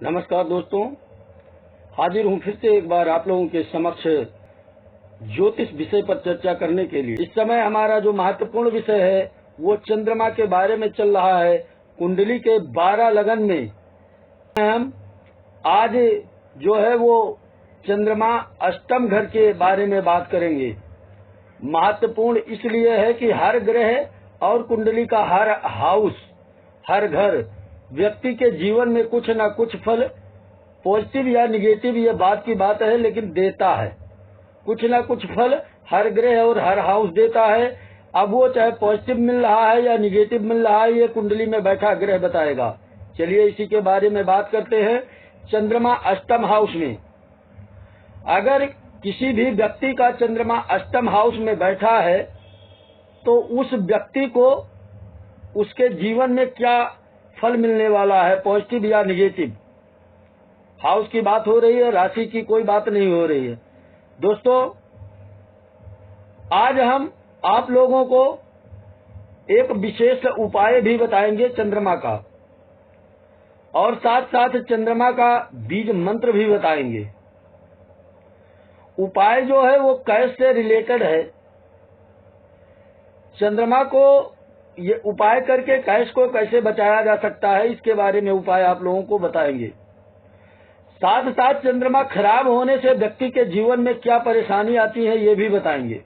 नमस्कार दोस्तों, हाजिर हूँ फिर से एक बार आप लोगों के समक्ष ज्योतिष विषय पर चर्चा करने के लिए। इस समय हमारा जो महत्वपूर्ण विषय है वो चंद्रमा के बारे में चल रहा है। कुंडली के 12 लगन में हम आज जो है वो चंद्रमा अष्टम घर के बारे में बात करेंगे। महत्वपूर्ण इसलिए है कि हर ग्रह और कुंडली का हर हाउस, हर घर व्यक्ति के जीवन में कुछ न कुछ फल, पॉजिटिव या निगेटिव, ये बात की बात है, लेकिन देता है। कुछ न कुछ फल हर ग्रह और हर हाउस देता है। अब वो चाहे पॉजिटिव मिल रहा है या निगेटिव मिल रहा है, ये कुंडली में बैठा ग्रह बताएगा। चलिए इसी के बारे में बात करते हैं। चंद्रमा अष्टम हाउस में, अगर किसी भी व्यक्ति का चंद्रमा अष्टम हाउस में बैठा है तो उस व्यक्ति को उसके जीवन में क्या फल मिलने वाला है, पॉजिटिव या निगेटिव। हाउस की बात हो रही है, राशि की कोई बात नहीं हो रही है। दोस्तों, आज हम आप लोगों को एक विशेष उपाय भी बताएंगे चंद्रमा का, और साथ साथ चंद्रमा का बीज मंत्र भी बताएंगे। उपाय जो है वो कैश से रिलेटेड है। चंद्रमा को ये उपाय करके कैश को कैसे बचाया जा सकता है, इसके बारे में उपाय आप लोगों को बताएंगे। साथ साथ चंद्रमा खराब होने से व्यक्ति के जीवन में क्या परेशानी आती है ये भी बताएंगे।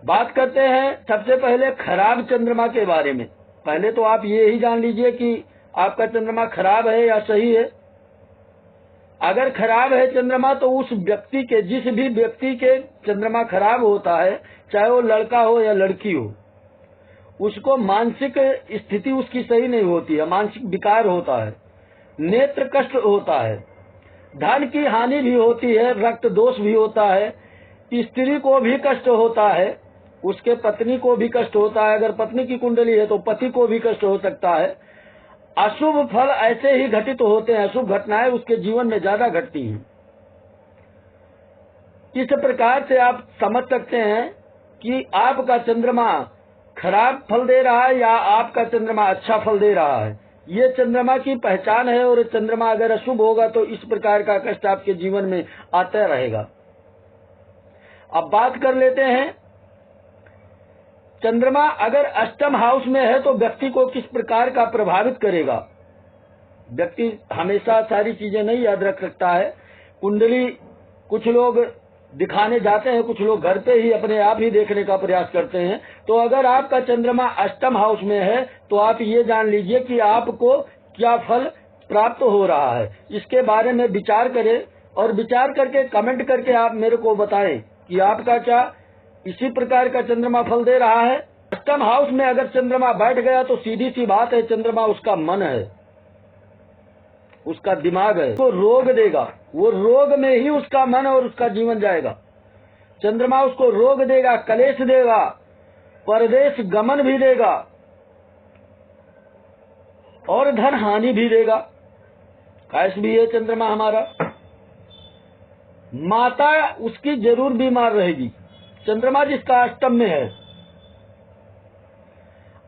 बात करते हैं सबसे पहले खराब चंद्रमा के बारे में। पहले तो आप ये ही जान लीजिए कि आपका चंद्रमा खराब है या सही है। अगर खराब है चंद्रमा तो उस व्यक्ति के, जिस भी व्यक्ति के चंद्रमा खराब होता है, चाहे वो लड़का हो या लड़की हो, उसको मानसिक स्थिति उसकी सही नहीं होती है, मानसिक विकार होता है, नेत्र कष्ट होता है, धन की हानि भी होती है, रक्त दोष भी होता है, स्त्री को भी कष्ट होता है, उसके पत्नी को भी कष्ट होता है। अगर पत्नी की कुंडली है तो पति को भी कष्ट हो सकता है। अशुभ फल ऐसे ही घटित होते हैं, अशुभ घटनाएं उसके जीवन में ज्यादा घटती हैं। इस प्रकार से आप समझ सकते हैं कि आपका चंद्रमा खराब फल दे रहा है या आपका चंद्रमा अच्छा फल दे रहा है। ये चंद्रमा की पहचान है, और चंद्रमा अगर अशुभ होगा तो इस प्रकार का कष्ट आपके जीवन में आता रहेगा। अब बात कर लेते हैं, चंद्रमा अगर अष्टम हाउस में है तो व्यक्ति को किस प्रकार का प्रभावित करेगा। व्यक्ति हमेशा सारी चीजें नहीं याद रख सकता है। कुंडली कुछ लोग दिखाने जाते हैं, कुछ लोग घर पे ही अपने आप ही देखने का प्रयास करते हैं। तो अगर आपका चंद्रमा अष्टम हाउस में है तो आप ये जान लीजिए कि आपको क्या फल प्राप्त हो रहा है। इसके बारे में विचार करें, और विचार करके कमेंट करके आप मेरे को बताएं कि आपका क्या इसी प्रकार का चंद्रमा फल दे रहा है। अष्टम हाउस में अगर चंद्रमा बैठ गया तो सीधी सी बात है, चंद्रमा उसका मन है, उसका दिमाग है, तो रोग देगा। वो रोग में ही उसका मन और उसका जीवन जाएगा। चंद्रमा उसको रोग देगा, कलेश देगा, परदेश गमन भी देगा, और धन हानि भी देगा। कैश भी है चंद्रमा हमारा। माता उसकी जरूर बीमार रहेगी। चंद्रमा जिसका अष्टम में है,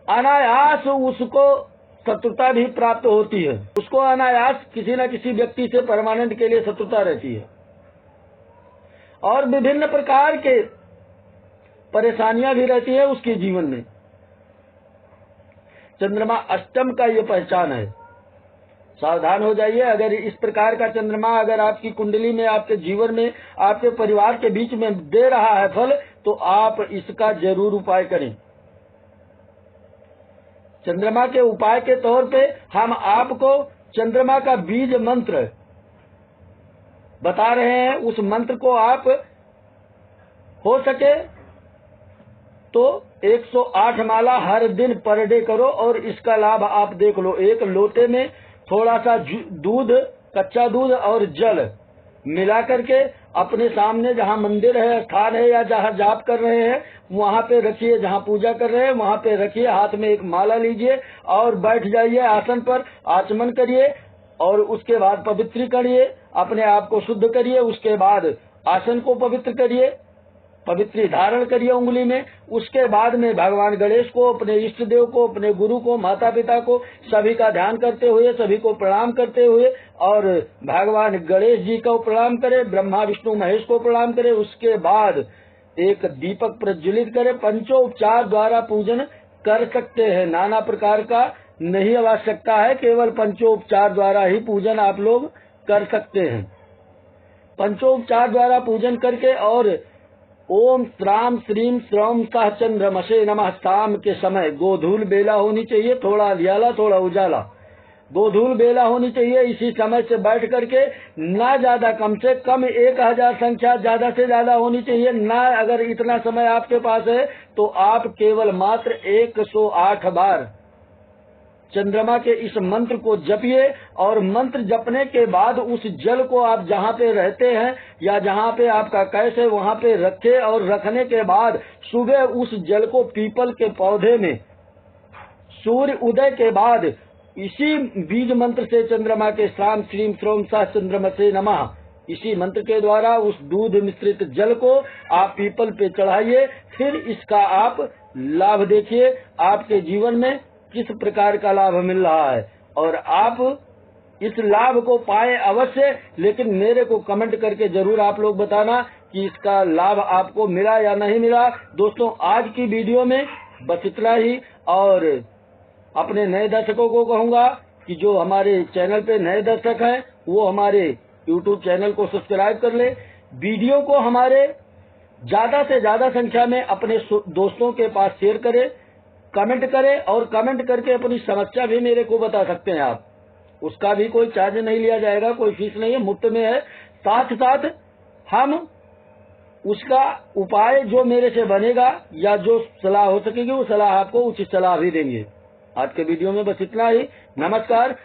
अनायास उसको शत्रुता भी प्राप्त होती है। उसको अनायास किसी न किसी व्यक्ति से परमानेंट के लिए शत्रुता रहती है, और विभिन्न प्रकार के परेशानियां भी रहती है उसके जीवन में। चंद्रमा अष्टम का ये पहचान है। सावधान हो जाइए। अगर इस प्रकार का चंद्रमा अगर आपकी कुंडली में, आपके जीवन में, आपके परिवार के बीच में दे रहा है फल, तो आप इसका जरूर उपाय करें। चंद्रमा के उपाय के तौर पे हम आपको चंद्रमा का बीज मंत्र बता रहे हैं। उस मंत्र को आप हो सके तो 108 माला हर दिन पर डे करो, और इसका लाभ आप देख लो। एक लोटे में थोड़ा सा दूध, कच्चा दूध और जल मिला करके अपने सामने जहाँ मंदिर है, स्थान है, या जहाँ जाप कर रहे हैं वहाँ पे रखिए। जहाँ पूजा कर रहे हैं वहाँ पे रखिए। हाथ में एक माला लीजिए और बैठ जाइए आसन पर, आचमन करिए, और उसके बाद पवित्र करिए, अपने आप को शुद्ध करिए। उसके बाद आसन को पवित्र करिए, पवित्री धारण करिए उंगली में। उसके बाद में भगवान गणेश को, अपने इष्ट देव को, अपने गुरु को, माता पिता को, सभी का ध्यान करते हुए, सभी को प्रणाम करते हुए, और भगवान गणेश जी को प्रणाम करें, ब्रह्मा विष्णु महेश को प्रणाम करें। उसके बाद एक दीपक प्रज्वलित करें। पंचोपचार द्वारा पूजन कर सकते हैं, नाना प्रकार का नहीं आवश्यकता है, केवल पंचोपचार द्वारा ही पूजन आप लोग कर सकते हैं। पंचोपचार द्वारा पूजन करके और ओम श्राम श्रीम श्रौम सह चंद्रमसे नमः शाम के समय गोधूल बेला होनी चाहिए, थोड़ा अंधियाला थोड़ा उजाला, गोधूल बेला होनी चाहिए। इसी समय से बैठ करके ना ज्यादा, कम से कम 1000 संख्या ज्यादा से ज्यादा होनी चाहिए ना। अगर इतना समय आपके पास है तो आप केवल मात्र 108 बार चंद्रमा के इस मंत्र को जपिए, और मंत्र जपने के बाद उस जल को आप जहाँ पे रहते हैं या जहाँ पे आपका कैश है वहाँ पे रखें, और रखने के बाद सुबह उस जल को पीपल के पौधे में सूर्य उदय के बाद इसी बीज मंत्र से चंद्रमा के श्राम श्रीम श्रोम सा चंद्रमसे नमः, इसी मंत्र के द्वारा उस दूध मिश्रित जल को आप पीपल पे चढ़ाइए। फिर इसका आप लाभ देखिए, आपके जीवन में किस प्रकार का लाभ मिल रहा है, और आप इस लाभ को पाए अवश्य। लेकिन मेरे को कमेंट करके जरूर आप लोग बताना कि इसका लाभ आपको मिला या नहीं मिला। दोस्तों, आज की वीडियो में बस इतना ही, और अपने नए दर्शकों को कहूंगा कि जो हमारे चैनल पे नए दर्शक हैं वो हमारे YouTube चैनल को सब्सक्राइब कर ले, वीडियो को हमारे ज्यादा से ज्यादा संख्या में अपने दोस्तों के पास शेयर करें, कमेंट करें, और कमेंट करके अपनी समस्या भी मेरे को बता सकते हैं आप। उसका भी कोई चार्ज नहीं लिया जाएगा, कोई फीस नहीं है, मुफ्त में है। साथ साथ हम उसका उपाय जो मेरे से बनेगा या जो सलाह हो सकेगी वो सलाह आपको उचित सलाह भी देंगे। आज के वीडियो में बस इतना ही। नमस्कार।